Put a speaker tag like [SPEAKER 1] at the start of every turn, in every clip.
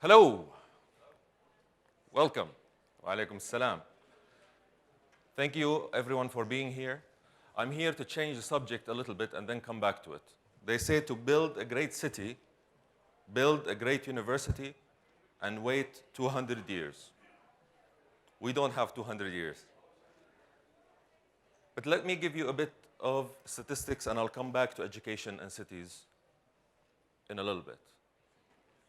[SPEAKER 1] Hello. Welcome. Wa alaikum salam. Thank you, everyone, for being here. I'm here to change the subject a little bit and then come back to it. They say to build a great city, build a great university, and wait 200 years. We don't have 200 years. But let me give you a bit of statistics, and I'll come back to education and cities in a little bit.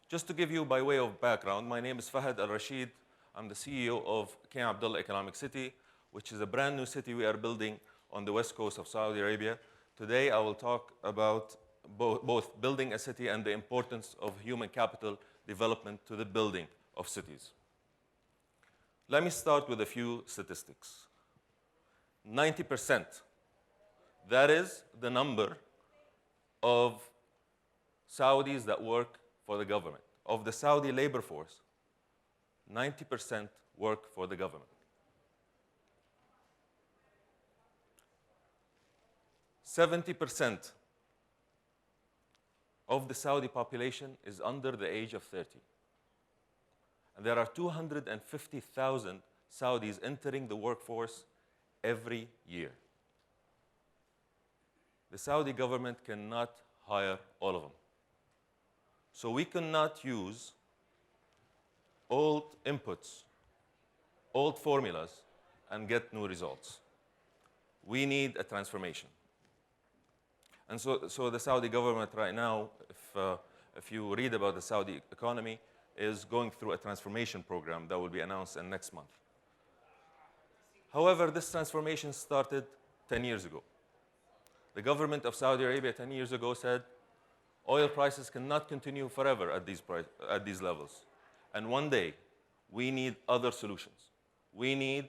[SPEAKER 1] Just to give you by way of background, my name is Fahd Al Rasheed. I'm the CEO of King Abdullah Economic City, which is a brand new city we are building on the west coast of Saudi Arabia. Today, I will talk about both building a city and the importance of human capital development to the building of cities. Let me start with a few statistics. 90%, that is the number of Saudis that work for the government. Of the Saudi labor force, 90% work for the government. 70% of the Saudi population is under the age of 30. And there are 250,000 Saudis entering the workforce every year. The Saudi government cannot hire all of them. So we cannot use old inputs, old formulas, and get new results. We need a transformation. And so the Saudi government right now, if you read about the Saudi economy, is going through a transformation program that will be announced in next month. However, this transformation started 10 years ago. The government of Saudi Arabia 10 years ago said, oil prices cannot continue forever at these levels. And one day, we need other solutions. We need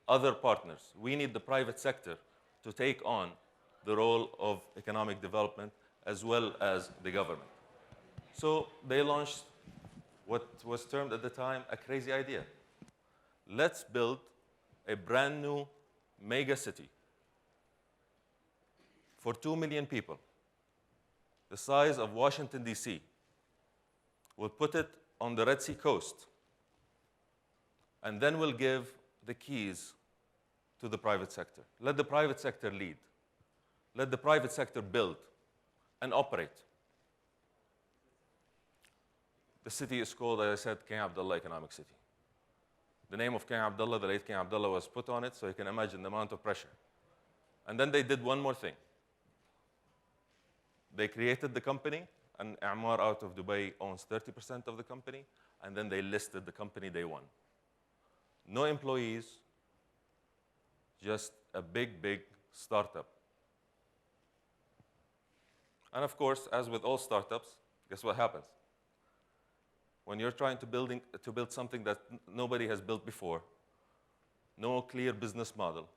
[SPEAKER 1] other partners. We need the private sector to take on the role of economic development as well as the government. So they launched what was termed at the time a crazy idea. Let's build a brand new mega city for 2 million people, the size of Washington, D.C. We'll put it on the Red Sea coast, and then we'll give the keys to the private sector. Let the private sector lead. Let the private sector build and operate. The city is called, as I said, King Abdullah Economic City. The name of King Abdullah, the late King Abdullah, was put on it, so you can imagine the amount of pressure. And then they did one more thing. They created the company, and A'mar out of Dubai owns 30% of the company, and then they listed the company day one. No employees, just a big, big startup. And of course, as with all startups, guess what happens? When you're trying to build something that nobody has built before, no clear business model,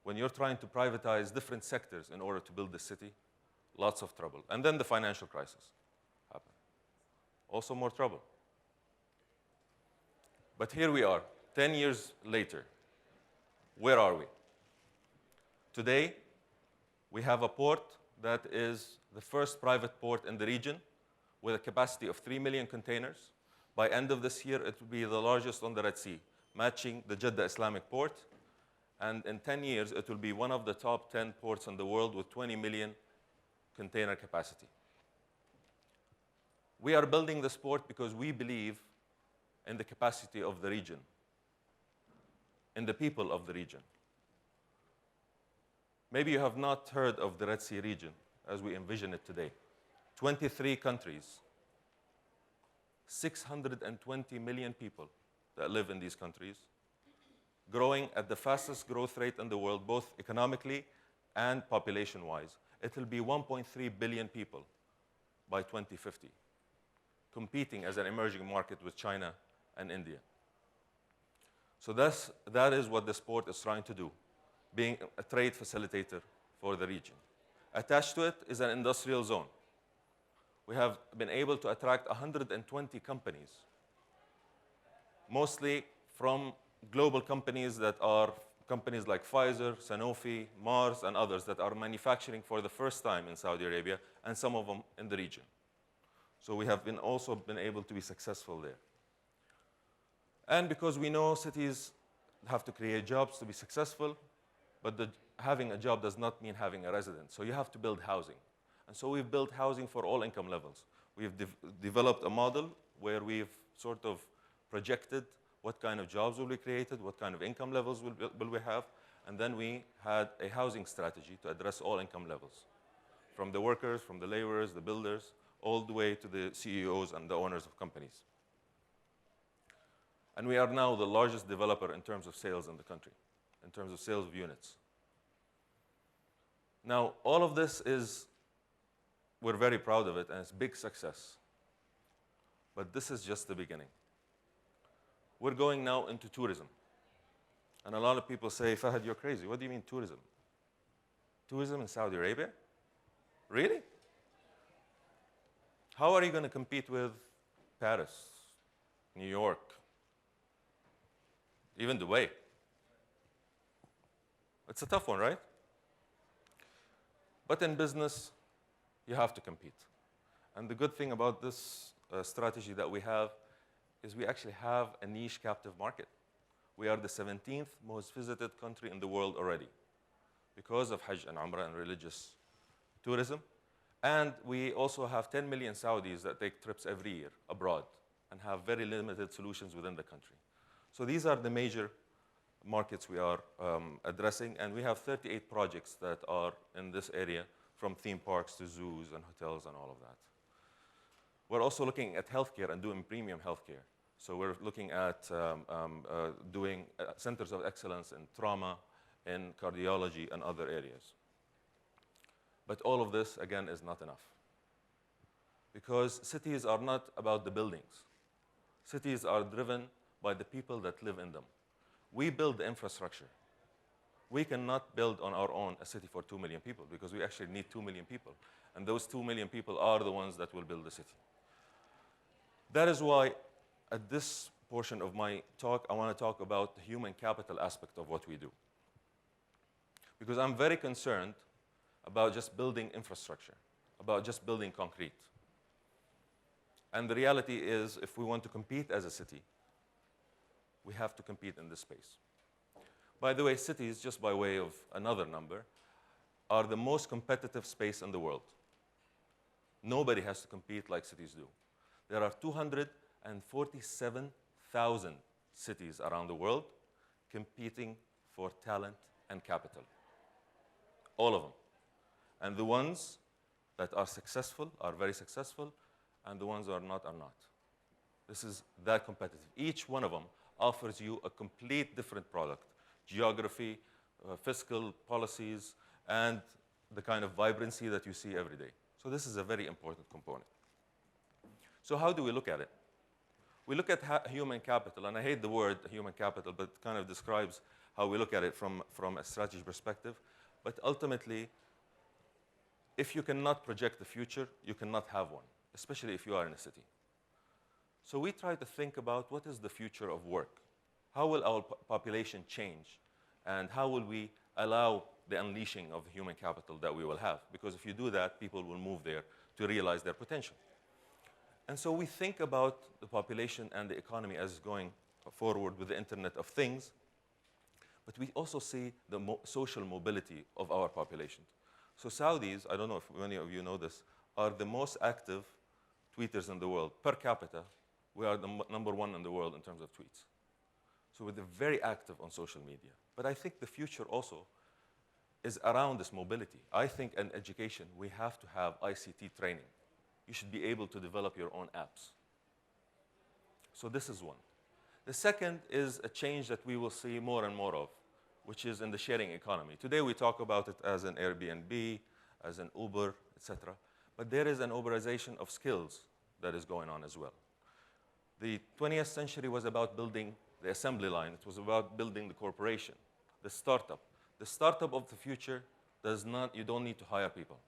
[SPEAKER 1] when you're trying to privatize different sectors in order to build the city, lots of trouble. And then the financial crisis happened. Also more trouble. But here we are, 10 years later. Where are we? Today, we have a port that is the first private port in the region with a capacity of 3 million containers. By end of this year, it will be the largest on the Red Sea, matching the Jeddah Islamic port. And in 10 years, it will be one of the top 10 ports in the world with 20 million container capacity. We are building this port because we believe in the capacity of the region, in the people of the region. Maybe you have not heard of the Red Sea region as we envision it today. 23 countries, 620 million people that live in these countries, growing at the fastest growth rate in the world, both economically and population-wise. It will be 1.3 billion people by 2050, competing as an emerging market with China and India. So that is what this port is trying to do, being a trade facilitator for the region. Attached to it is an industrial zone. We have been able to attract 120 companies, mostly from global companies that are companies like Pfizer, Sanofi, Mars, and others that are manufacturing for the first time in Saudi Arabia, and some of them in the region. So we have also been able to be successful there. And because we know cities have to create jobs to be successful, but having a job does not mean having a residence. So you have to build housing. And so we've built housing for all income levels. We've developed a model where we've sort of projected what kind of jobs will be created, what kind of income levels will we have, and then we had a housing strategy to address all income levels, from the workers, from the laborers, the builders, all the way to the CEOs and the owners of companies. And we are now the largest developer in terms of sales in the country, in terms of sales of units. Now, all of this we're very proud of it, and it's a big success. But this is just the beginning. We're going now into tourism. And a lot of people say, Fahad, you're crazy. What do you mean tourism? Tourism in Saudi Arabia? Really? How are you going to compete with Paris, New York, even Dubai? It's a tough one, right? But in business, you have to compete. And the good thing about this strategy that we have is we actually have a niche captive market. We are the 17th most visited country in the world already because of Hajj and Umrah and religious tourism. And we also have 10 million Saudis that take trips every year abroad and have very limited solutions within the country. So these are the major markets we are addressing, and we have 38 projects that are in this area, from theme parks to zoos and hotels and all of that. We're also looking at healthcare and doing premium healthcare. So we're looking at doing centers of excellence in trauma, in cardiology, and other areas. But all of this, again, is not enough. Because cities are not about the buildings. Cities are driven by the people that live in them. We build the infrastructure. We cannot build on our own a city for 2 million people because we actually need 2 million people. And those 2 million people are the ones that will build the city. That is why at this portion of my talk, I want to talk about the human capital aspect of what we do. Because I'm very concerned about just building infrastructure, about just building concrete. And the reality is, if we want to compete as a city, we have to compete in this space. By the way, cities, just by way of another number, are the most competitive space in the world. Nobody has to compete like cities do. There are 247,000 cities around the world competing for talent and capital. All of them. And the ones that are successful are very successful, and the ones that are not are not. This is that competitive. Each one of them offers you a complete different product: geography, fiscal policies, and the kind of vibrancy that you see every day. So this is a very important component. So how do we look at it? We look at human capital, and I hate the word human capital, but it kind of describes how we look at it from a strategy perspective. But ultimately, if you cannot project the future, you cannot have one, especially if you are in a city. So we try to think about what is the future of work? How will our population change? And how will we allow the unleashing of human capital that we will have? Because if you do that, people will move there to realize their potential. And so we think about the population and the economy as going forward with the Internet of Things, but we also see the social mobility of our population. So Saudis, I don't know if many of you know this, are the most active tweeters in the world. Per capita, we are the number one in the world in terms of tweets. So we're very active on social media. But I think the future also is around this mobility. I think in education, we have to have ICT training. You should be able to develop your own apps. So this is one. The second is a change that we will see more and more of, which is in the sharing economy. Today we talk about it as an Airbnb, as an Uber, etc. But there is an Uberization of skills that is going on as well. The 20th century was about building the assembly line. It was about building the corporation, the startup. The startup of the future you don't need to hire people.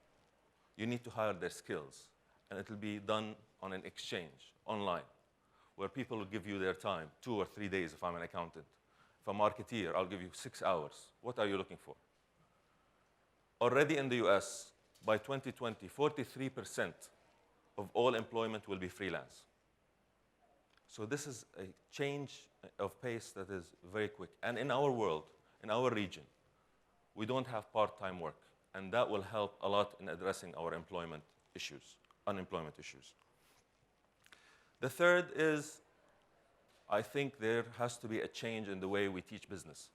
[SPEAKER 1] You need to hire their skills. And it will be done on an exchange, online, where people will give you their time, 2 or 3 days if I'm an accountant. If I'm a marketeer, I'll give you 6 hours. What are you looking for? Already in the US, by 2020, 43% of all employment will be freelance. So this is a change of pace that is very quick. And in our world, in our region, we don't have part-time work. And that will help a lot in addressing our unemployment issues. The third is, I think there has to be a change in the way we teach business.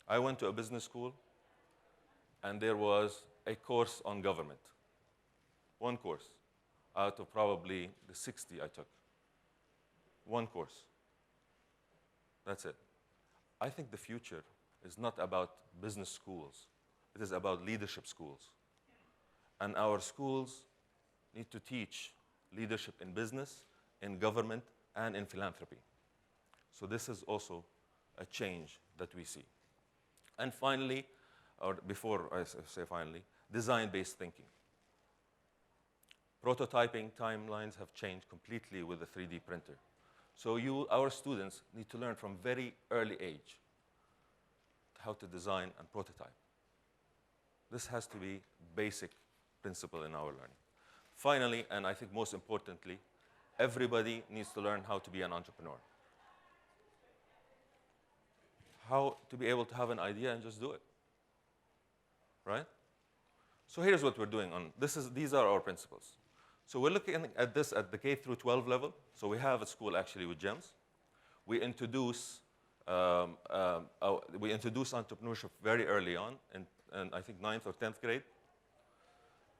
[SPEAKER 1] I went to a business school, and there was a course on government. One course out of probably the 60 I took. One course. That's it. I think the future is not about business schools. It is about leadership schools. And our schools need to teach leadership in business, in government, and in philanthropy. So this is also a change that we see. And finally, or before I say finally, design-based thinking. Prototyping timelines have changed completely with the 3D printer. So our students need to learn from very early age how to design and prototype. This has to be basic principle in our learning. Finally, and I think most importantly, everybody needs to learn how to be an entrepreneur. How to be able to have an idea and just do it, right? So here's what we're doing on these are our principles. So we're looking at this at the K through 12 level. So we have a school actually with GEMS. We introduce entrepreneurship very early on, in I think 9th or 10th grade.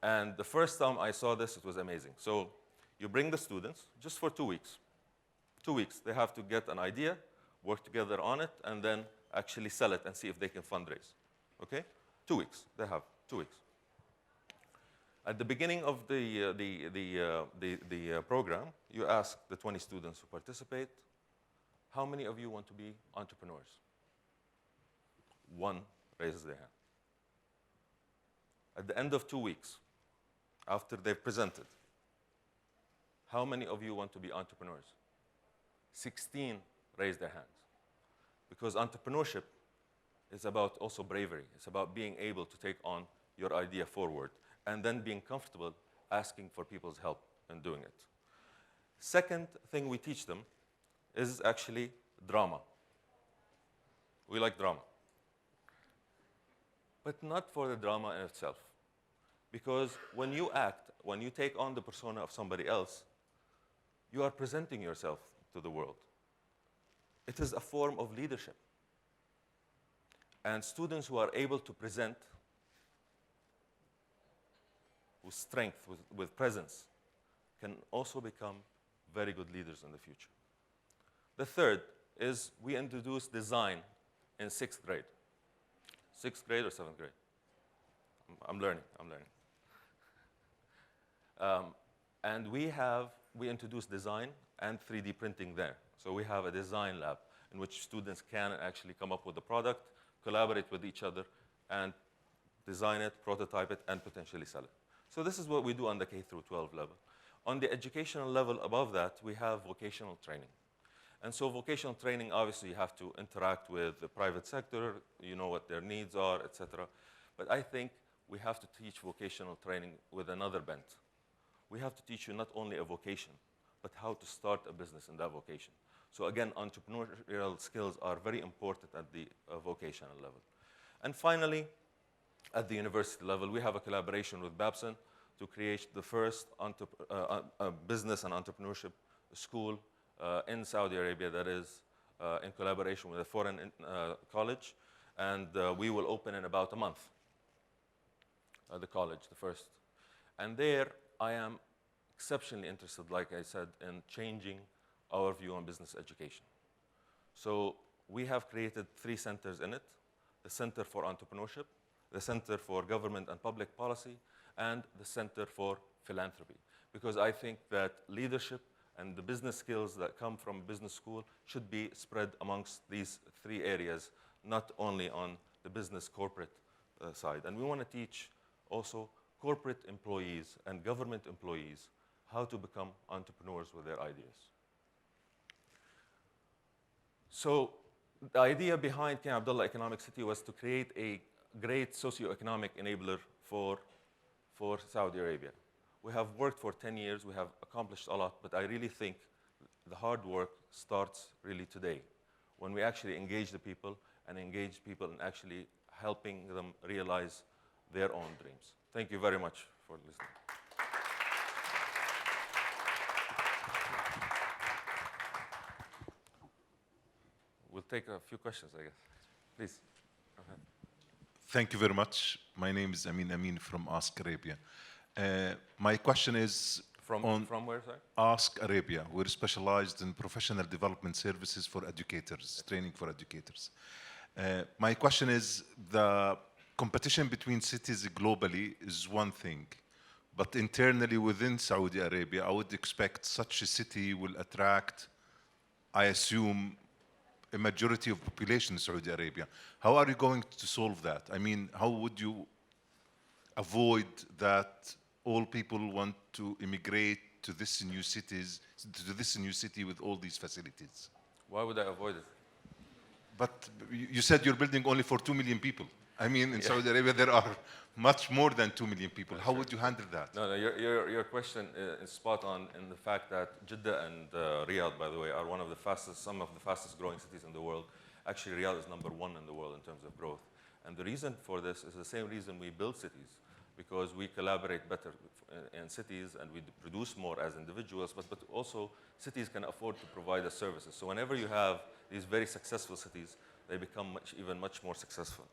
[SPEAKER 1] And the first time I saw this, it was amazing. So you bring the students just for 2 weeks. 2 weeks, they have to get an idea, work together on it, and then actually sell it and see if they can fundraise. Okay? 2 weeks, they have 2 weeks. At the beginning of the program, you ask the 20 students who participate, how many of you want to be entrepreneurs? One raises their hand. At the end of 2 weeks, after they've presented, how many of you want to be entrepreneurs? 16 raised their hands. Because entrepreneurship is about also bravery. It's about being able to take on your idea forward and then being comfortable asking for people's help in doing it. Second thing we teach them is actually drama. We like drama. But not for the drama in itself. Because when you act, when you take on the persona of somebody else, you are presenting yourself to the world. It is a form of leadership. And students who are able to present with strength, with presence, can also become very good leaders in the future. The third is we introduce design in 6th grade. 6th grade or 7th grade? I'm learning. And we introduce design and 3D printing there. So we have a design lab in which students can actually come up with a product, collaborate with each other, and design it, prototype it, and potentially sell it. So this is what we do on the K through 12 level. On the educational level above that, we have vocational training. And so vocational training, obviously, you have to interact with the private sector, you know what their needs are, et cetera. But I think we have to teach vocational training with another bent. We have to teach you not only a vocation, but how to start a business in that vocation. So again, entrepreneurial skills are very important at the vocational level. And finally, at the university level, we have a collaboration with Babson to create the first business and entrepreneurship school in Saudi Arabia that is in collaboration with a foreign college. And we will open in about a month, the college, the first. And there, I am exceptionally interested, like I said, in changing our view on business education. So we have created 3 centers in it: the Center for Entrepreneurship, the Center for Government and Public Policy, and the Center for Philanthropy. Because I think that leadership and the business skills that come from business school should be spread amongst these 3 areas, not only on the business corporate side. And we want to teach also corporate employees and government employees how to become entrepreneurs with their ideas. So the idea behind King Abdullah Economic City was to create a great socioeconomic enabler for Saudi Arabia. We have worked for 10 years, we have accomplished a lot, but I really think the hard work starts really today, when we actually engage the people and engage people in actually helping them realize their own dreams. Thank you very much for listening. We'll take a few questions, I guess. Please. Go ahead.
[SPEAKER 2] Thank you very much. My name is Amin from Ask Arabia. My question is
[SPEAKER 1] From where, sorry?
[SPEAKER 2] Ask Arabia. We're specialized in professional development services for educators, training for educators. My question is, the competition between cities globally is one thing, but internally within Saudi Arabia, I would expect such a city will attract, I assume, a majority of population in Saudi Arabia. How are you going to solve that? I mean, how would you avoid that all people want to immigrate to this new city with all these facilities?
[SPEAKER 1] Why would I avoid it?
[SPEAKER 2] But you said you're building only for 2 million people. I mean, in Saudi Arabia, there are much more than 2 million people. How would you handle that?
[SPEAKER 1] No, your question is spot on in the fact that Jeddah and Riyadh, by the way, are some of the fastest growing cities in the world. Actually, Riyadh is #1 in the world in terms of growth. And the reason for this is the same reason we build cities, because we collaborate better in cities and we produce more as individuals, but also cities can afford to provide the services. So whenever you have these very successful cities, they become even much more successful.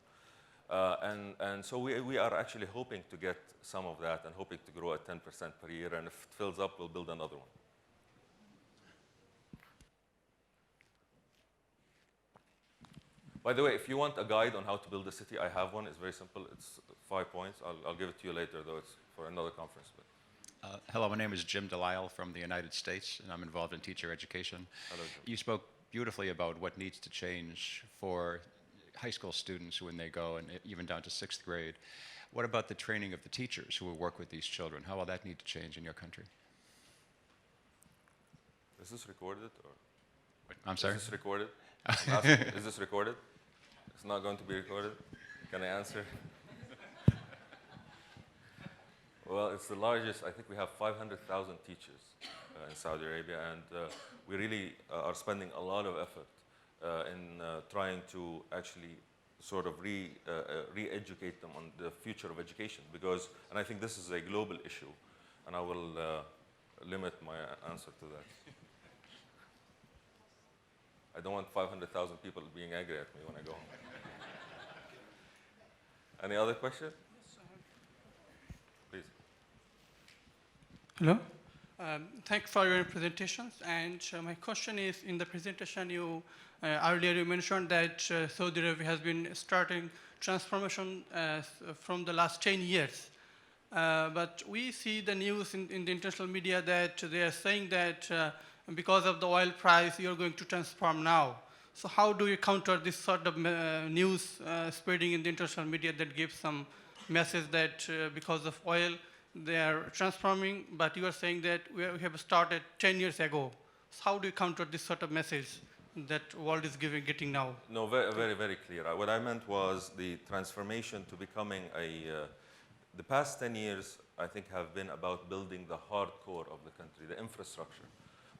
[SPEAKER 1] And so we are actually hoping to get some of that and hoping to grow at 10% per year. And if it fills up, we'll build another one. By the way, if you want a guide on how to build a city, I have one. It's very simple. It's 5 points. I'll give it to you later, though it's for another conference.
[SPEAKER 3] Hello, my name is Jim Delisle from the United States, and I'm involved in teacher education.
[SPEAKER 1] Hello, Jim.
[SPEAKER 3] You spoke beautifully about what needs to change for high school students when they go, and even down to 6th grade. What about the training of the teachers who will work with these children? How will that need to change in your country?
[SPEAKER 1] Is this recorded? Or?
[SPEAKER 3] I'm sorry?
[SPEAKER 1] Is this recorded? Is this recorded? It's not going to be recorded? Can I answer? Well, it's the largest. I think we have 500,000 teachers in Saudi Arabia, and we really are spending a lot of effort in trying to actually sort of re-educate them on the future of education, and I think this is a global issue, and I will limit my answer to that. I don't want 500,000 people being angry at me when I go home. Any other question? Please.
[SPEAKER 4] Hello. Thanks for your presentations. And my question is, in the presentation, earlier you mentioned that Saudi Arabia has been starting transformation from the last 10 years. But we see the news in the international media that they are saying that because of the oil price, you're going to transform now. So how do you counter this sort of news spreading in the international media that gives some message that because of oil, they are transforming, but you are saying that we have started 10 years ago. So how do you counter this sort of message that world is getting now?
[SPEAKER 1] No, very, very, very clear. What I meant was the transformation to becoming the past 10 years, I think, have been about building the hard core of the country, the infrastructure,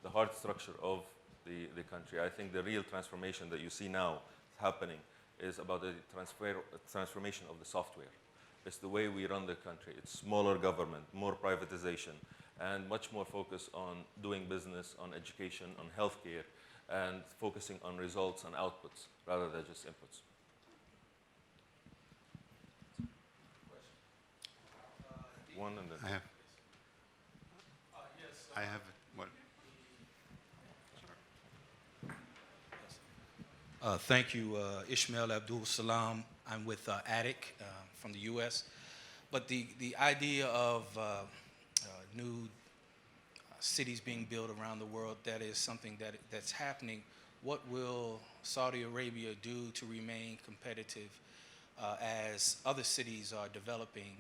[SPEAKER 1] the hard structure of the country. I think the real transformation that you see now happening is about the transformation of the software. It's the way we run the country. It's smaller government, more privatization, and much more focus on doing business, on education, on healthcare, and focusing on results and outputs rather than just inputs. One and then.
[SPEAKER 5] I have one. Thank you, Ishmael Abdul Salam. I'm with ADIC from the U.S. But the idea of new cities being built around the world, that is something that's happening. What will Saudi Arabia do to remain competitive as other cities are developing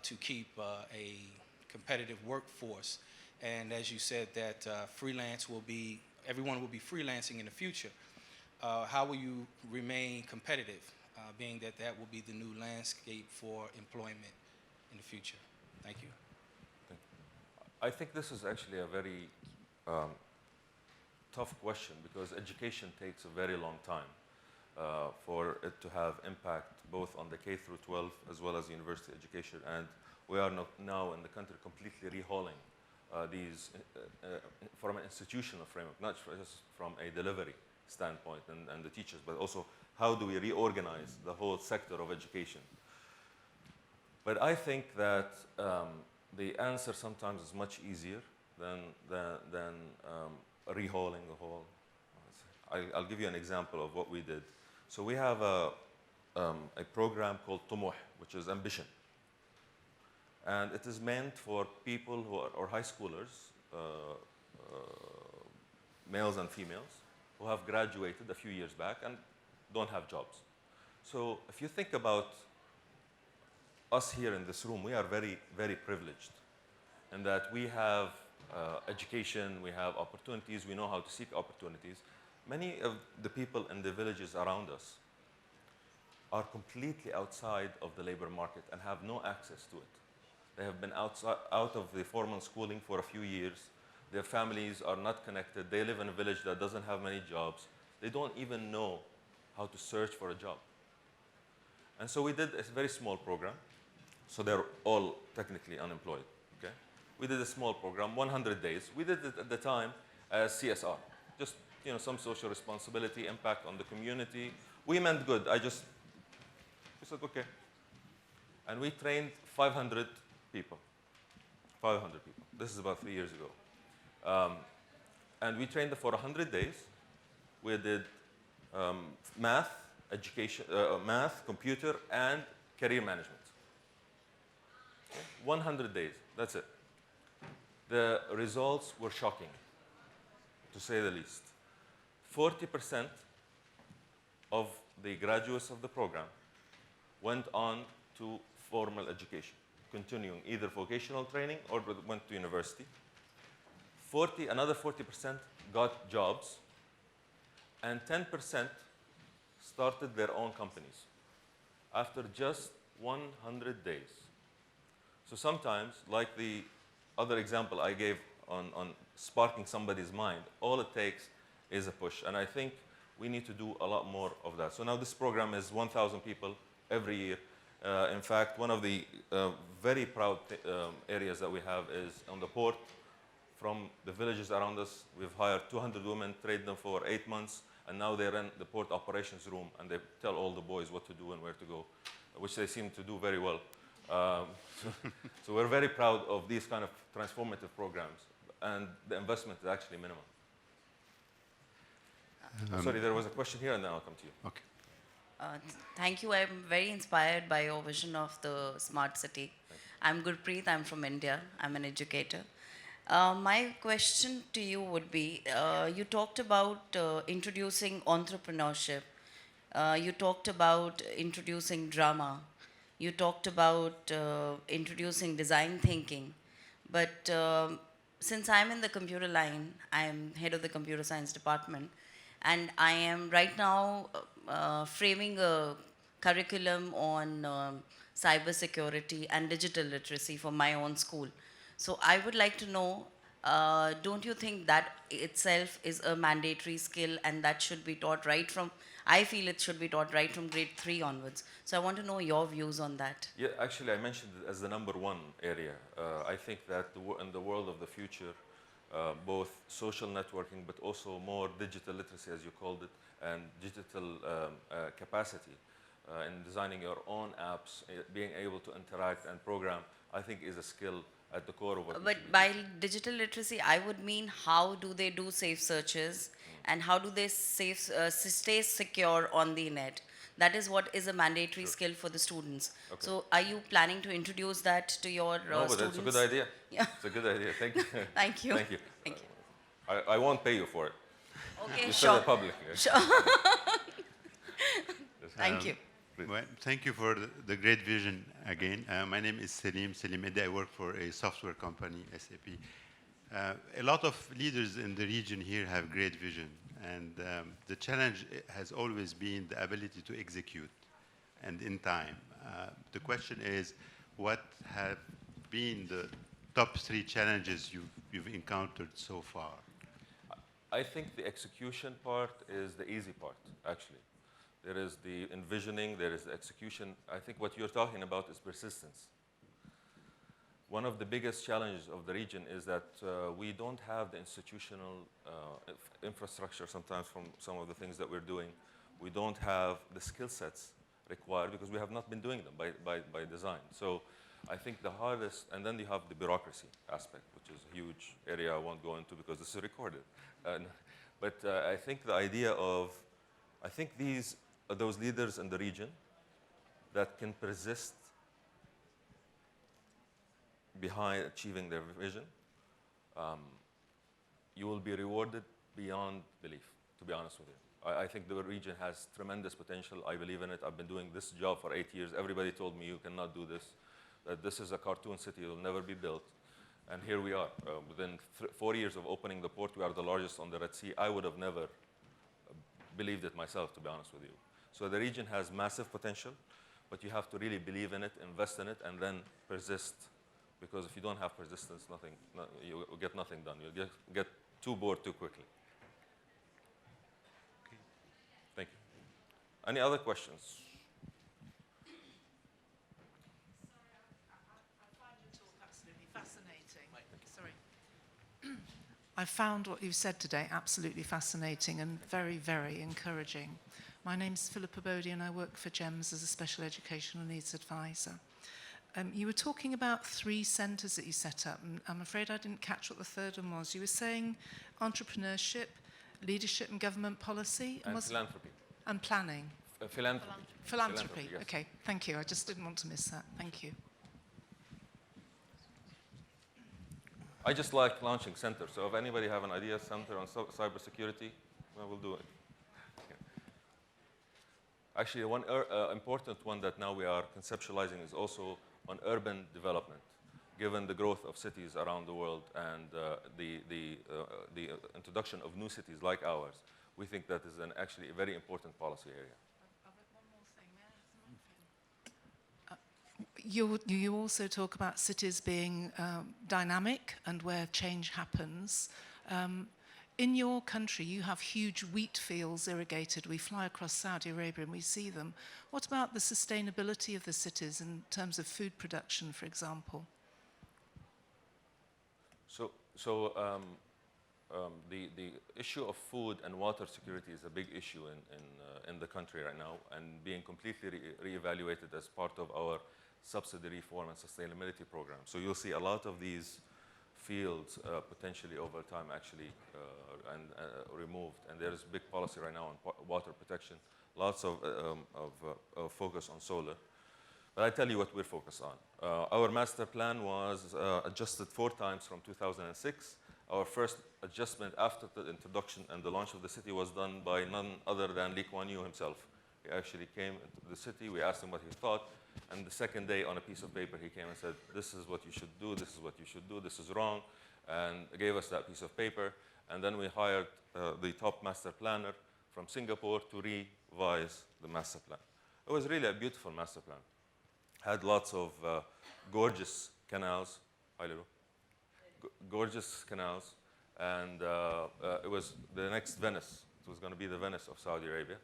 [SPEAKER 5] to keep a competitive workforce? And as you said, that everyone will be freelancing in the future. How will you remain competitive, being that will be the new landscape for employment in the future? Thank you.
[SPEAKER 1] Thank you. I think this is actually a very tough question because education takes a very long time for it to have impact both on the K through 12 as well as university education. And we are now in the country completely rehauling these from an institutional framework, not just from a delivery standpoint and the teachers, but also how do we reorganize the whole sector of education. But I think that the answer sometimes is much easier than rehauling the whole. I'll give you an example of what we did. So we have a program called Tumuh, which is ambition. And it is meant for people who are, or high schoolers, males and females, who have graduated a few years back and don't have jobs. So if you think about us here in this room, we are very, very privileged in that we have education, we have opportunities, we know how to seek opportunities. Many of the people in the villages around us are completely outside of the labor market and have no access to it. They have been out of the formal schooling for a few years. Their families are not connected. They live in a village that doesn't have many jobs. They don't even know how to search for a job. And so we did a very small program. So they're all technically unemployed. Okay? We did a small program, 100 days. We did it at the time as CSR, just some social responsibility, impact on the community. We meant good. We said, okay. And we trained 500 people. 500 people. This is about 3 years ago. And we trained them for 100 days. We did math, education, math, computer, and career management. 100 days, that's it. The results were shocking, to say the least. 40% of the graduates of the program went on to formal education, continuing either vocational training or went to university. Another 40% got jobs, and 10% started their own companies after just 100 days. So sometimes, like the other example I gave on sparking somebody's mind, all it takes is a push. And I think we need to do a lot more of that. So now this program is 1,000 people every year. In fact, one of the very proud areas that we have is on the port. From the villages around us, we've hired 200 women, trained them for 8 months, and now they're in the port operations room, and they tell all the boys what to do and where to go, which they seem to do very well. So we're very proud of these kind of transformative programs, and the investment is actually minimal. Sorry, there was a question here, and then I'll come to you.
[SPEAKER 2] Okay.
[SPEAKER 6] Thank you. I'm very inspired by your vision of the smart city. I'm Gurpreet. I'm from India. I'm an educator. My question to you would be, you talked about introducing entrepreneurship. You talked about introducing drama. You talked about introducing design thinking. But since I'm in the computer line, I'm head of the computer science department, and I am right now framing a curriculum on cybersecurity and digital literacy for my own school. So I would like to know, don't you think that itself is a mandatory skill and that should be taught right from, I feel it should be taught right from grade 3 onwards. So I want to know your views on that.
[SPEAKER 1] Yeah, actually, I mentioned it as the #1 area. I think that in the world of the future, both social networking, but also more digital literacy, as you called it, and digital capacity in designing your own apps, being able to interact and program, I think is a skill at the core of what.
[SPEAKER 6] But by digital literacy, I would mean how do they do safe searches and how do they stay secure on the net? That is what is a mandatory skill for the students.
[SPEAKER 1] Okay.
[SPEAKER 6] So are you planning to introduce that to your
[SPEAKER 1] No, but
[SPEAKER 6] students?
[SPEAKER 1] that's a good idea.
[SPEAKER 6] Yeah.
[SPEAKER 1] It's a good idea. Thank you.
[SPEAKER 6] Thank you.
[SPEAKER 1] Thank you.
[SPEAKER 6] Thank you.
[SPEAKER 1] I won't pay you for it.
[SPEAKER 6] Okay,
[SPEAKER 1] You
[SPEAKER 6] sure.
[SPEAKER 1] said it publicly.
[SPEAKER 6] Sure. Thank you.
[SPEAKER 7] Well, thank you for the great vision again. My name is Selim Edi. I work for a software company, SAP. A lot of leaders in the region here have great vision, and the challenge has always been the ability to execute and in time. The question is, what have been the top 3 challenges you've encountered so far?
[SPEAKER 1] I think the execution part is the easy part, actually. There is the envisioning, there is the execution. I think what you're talking about is persistence. One of the biggest challenges of the region is that we don't have the institutional infrastructure sometimes from some of the things that we're doing. We don't have the skill sets required because we have not been doing them by design. So I think the hardest, and then you have the bureaucracy aspect, which is a huge area I won't go into because this is recorded. But I think the idea of, I think these are those leaders in the region that can persist behind achieving their vision, you will be rewarded beyond belief, to be honest with you. I think the region has tremendous potential. I believe in it. I've been doing this job for 8 years. Everybody told me you cannot do this, that this is a cartoon city, it will never be built. And here we are. Within 4 years of opening the port, we are the largest on the Red Sea. I would have never believed it myself, to be honest with you. So the region has massive potential, but you have to really believe in it, invest in it, and then persist. Because if you don't have persistence, you get nothing done. You get too bored too quickly.
[SPEAKER 7] Okay.
[SPEAKER 1] Thank you. Any other questions?
[SPEAKER 8] I found what you've said today absolutely fascinating and very, very encouraging. My name's Philippa Bodie and I work for GEMS as a Special Educational Needs Advisor. You were talking about 3 centres that you set up, and I'm afraid I didn't catch what the third one was. You were saying entrepreneurship, leadership and government policy?
[SPEAKER 1] And philanthropy.
[SPEAKER 8] And planning.
[SPEAKER 1] Philanthropy.
[SPEAKER 8] Philanthropy,
[SPEAKER 1] Yes.
[SPEAKER 8] okay, thank you. I just didn't want to miss that. Thank you.
[SPEAKER 1] I just like launching centers. So if anybody have an idea center on cybersecurity, well, we'll do it. Yeah. Actually, one important one that now we are conceptualizing is also on urban development. Given the growth of cities around the world and the introduction of new cities like ours, we think that is actually a very important policy area.
[SPEAKER 8] You also talk about cities being dynamic and where change happens. In your country, you have huge wheat fields irrigated. We fly across Saudi Arabia and we see them. What about the sustainability of the cities in terms of food production, for example?
[SPEAKER 1] The issue of food and water security is a big issue in the country right now, and being completely reevaluated as part of our subsidy reform and sustainability program. So you'll see a lot of these fields potentially over time actually removed. And there's big policy right now on water protection, lots of focus on solar. But I tell you what we're focused on. Our master plan was adjusted 4 times from 2006. Our first adjustment after the introduction and the launch of the city was done by none other than Lee Kuan Yew himself. He actually came into the city, we asked him what he thought, and the second day on a piece of paper he came and said, this is what you should do, this is what you should do, this is wrong, and gave us that piece of paper. And then we hired the top master planner from Singapore to revise the master plan. It was really a beautiful master plan. Had lots of gorgeous canals. Hi, Lulu. Gorgeous canals, and it was the next Venice. It was going to be the Venice of Saudi Arabia.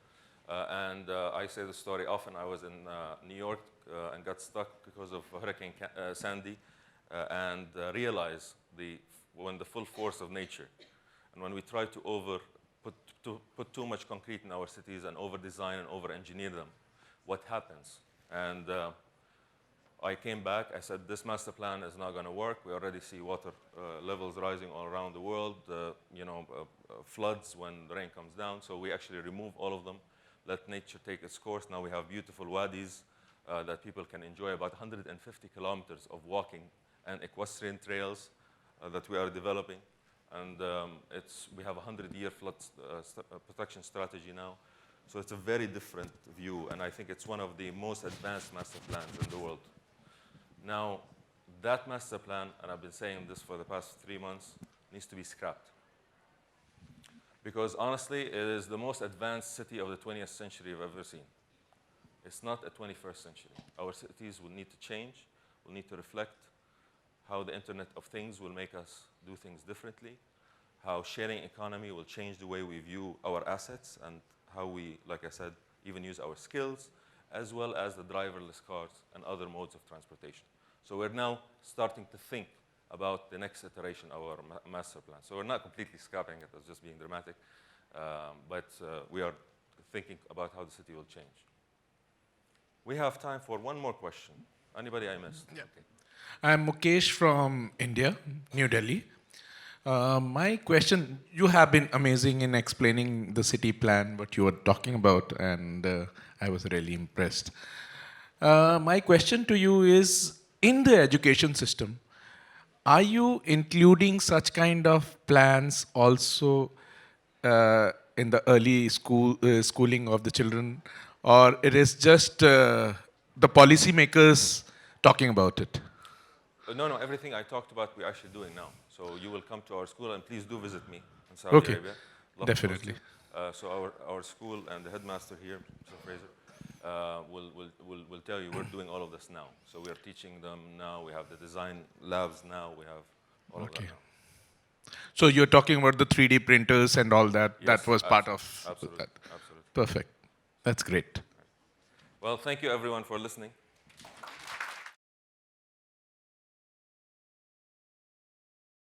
[SPEAKER 1] I say the story often. I was in New York and got stuck because of Hurricane Sandy and realized when the full force of nature. And when we try to put too much concrete in our cities and over-design and over-engineer them, what happens? And I came back, I said, this master plan is not going to work. We already see water levels rising all around the world, floods when the rain comes down. So we actually remove all of them, let nature take its course. Now we have beautiful wadis that people can enjoy, about 150 kilometers of walking and equestrian trails that we are developing. And we have a 100-year flood protection strategy now. So it's a very different view, and I think it's one of the most advanced master plans in the world. Now, that master plan, and I've been saying this for the past 3 months, needs to be scrapped. Because honestly, it is the most advanced city of the 20th century I've ever seen. It's not a 21st century. Our cities will need to change, will need to reflect how the Internet of Things will make us do things differently, how sharing economy will change the way we view our assets and how we, like I said, even use our skills, as well as the driverless cars and other modes of transportation. So we're now starting to think about the next iteration of our master plan. So we're not completely scrapping it as just being dramatic, but we are thinking about how the city will change. We have time for one more question. Anybody I missed?
[SPEAKER 9] Yeah.
[SPEAKER 1] Okay.
[SPEAKER 9] I'm Mukesh from India, New Delhi. My question, you have been amazing in explaining the city plan, what you were talking about, and I was really impressed. My question to you is, in the education system, are you including such kind of plans also in the early schooling of the children, or it is just the policymakers talking about it?
[SPEAKER 1] No, everything I talked about, we're actually doing now. So you will come to our school, and please do visit me in Saudi
[SPEAKER 9] Okay.
[SPEAKER 1] Arabia. Love to host
[SPEAKER 9] Definitely.
[SPEAKER 1] you. So our school and the headmaster here, Mr. Fraser, will tell you we're doing all of this now. So we are teaching them now. We have the design labs now. We have all of that
[SPEAKER 9] Okay.
[SPEAKER 1] now.
[SPEAKER 9] So you're talking about the 3D printers and all that.
[SPEAKER 1] Yes,
[SPEAKER 9] that was part of
[SPEAKER 1] absolutely,
[SPEAKER 9] that.
[SPEAKER 1] absolutely.
[SPEAKER 9] Perfect. That's great.
[SPEAKER 1] Well, thank you everyone for listening.